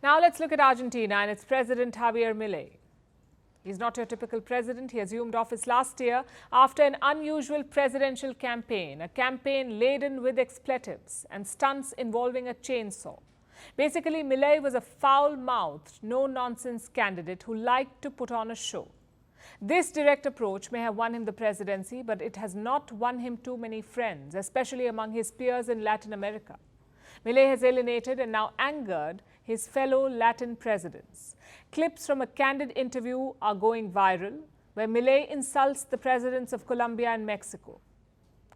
Now let's look at Argentina and its President Javier Milei. He's not your typical president. He assumed office last year after an unusual presidential campaign, a campaign laden with expletives and stunts involving a chainsaw. Basically, Milei was a foul-mouthed, no-nonsense candidate who liked to put on a show. This direct approach may have won him the presidency, but it has not won him too many friends, especially among his peers in Latin America. Milei has alienated and now angered his fellow Latin presidents. Clips from a candid interview are going viral, where Milei insults the presidents of Colombia and Mexico.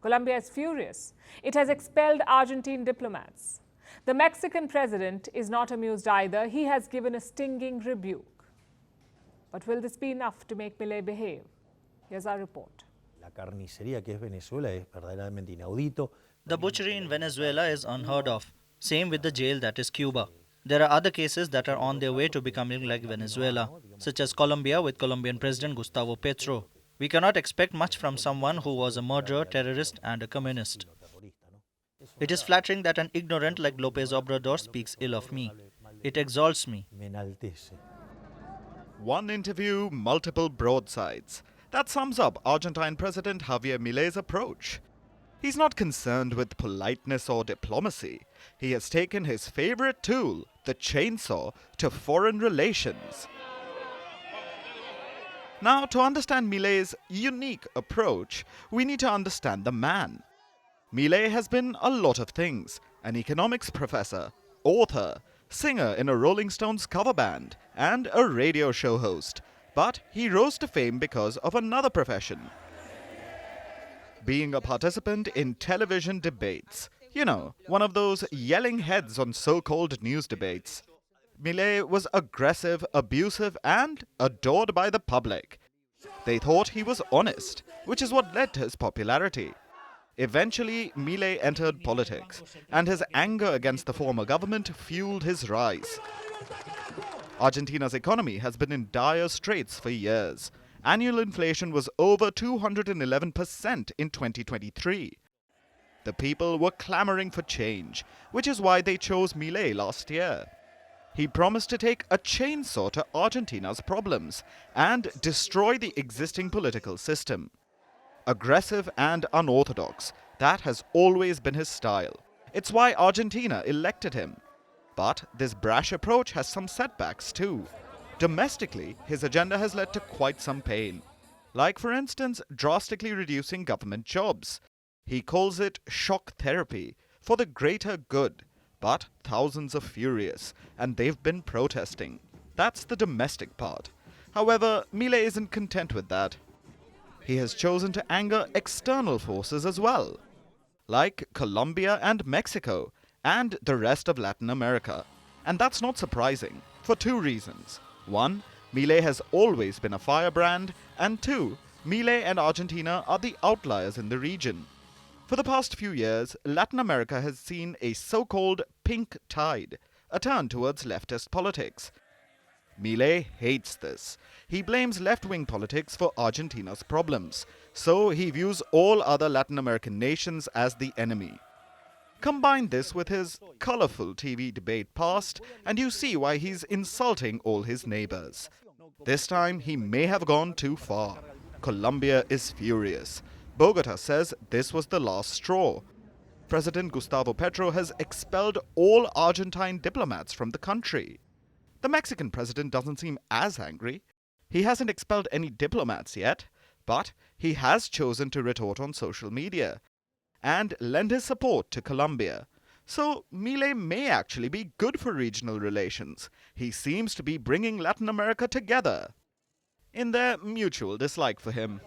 Colombia is furious. It has expelled Argentine diplomats. The Mexican president is not amused either. He has given a stinging rebuke. But will this be enough to make Milei behave? Here's our report. La carnicería que es Venezuela es verdaderamente inaudito. The butchery in Venezuela is unheard of. Same with the jail that is Cuba. There are other cases that are on their way to becoming like Venezuela, such as Colombia with Colombian President Gustavo Petro. We cannot expect much from someone who was a murderer, terrorist and a communist. It is flattering that an ignorant like López Obrador speaks ill of me. It exalts me. One interview, multiple broadsides. That sums up Argentine President Javier Milei's approach. He's not concerned with politeness or diplomacy. He has taken his favorite tool, the chainsaw, to foreign relations. Now, to understand Milei's unique approach, we need to understand the man. Milei has been a lot of things: an economics professor, author, singer in a Rolling Stones cover band, and a radio show host. But he rose to fame because of another profession: being a participant in television debates. You know, one of those yelling heads on so-called news debates. Milei was aggressive, abusive, and adored by the public. They thought he was honest, which is what led to his popularity. Eventually, Milei entered politics, and his anger against the former government fueled his rise. Argentina's economy has been in dire straits for years. Annual inflation was over 211% in 2023. The people were clamoring for change, which is why they chose Milei last year. He promised to take a chainsaw to Argentina's problems and destroy the existing political system. Aggressive and unorthodox, that has always been his style. It's why Argentina elected him. But this brash approach has some setbacks too. Domestically, his agenda has led to quite some pain. Like, for instance, drastically reducing government jobs. He calls it shock therapy for the greater good. But thousands are furious, and they've been protesting. That's the domestic part. However, Milei isn't content with that. He has chosen to anger external forces as well, like Colombia and Mexico, and the rest of Latin America. And that's not surprising, for two reasons. One, Milei has always been a firebrand, and two, Milei and Argentina are the outliers in the region. For the past few years, Latin America has seen a so-called pink tide, a turn towards leftist politics. Milei hates this. He blames left-wing politics for Argentina's problems, so he views all other Latin American nations as the enemy. Combine this with his colorful TV debate past, and you see why he's insulting all his neighbors. This time, he may have gone too far. Colombia is furious. Bogota says this was the last straw. President Gustavo Petro has expelled all Argentine diplomats from the country. The Mexican president doesn't seem as angry. He hasn't expelled any diplomats yet, but he has chosen to retort on social media and lend his support to Colombia. So Milei may actually be good for regional relations. He seems to be bringing Latin America together in their mutual dislike for him.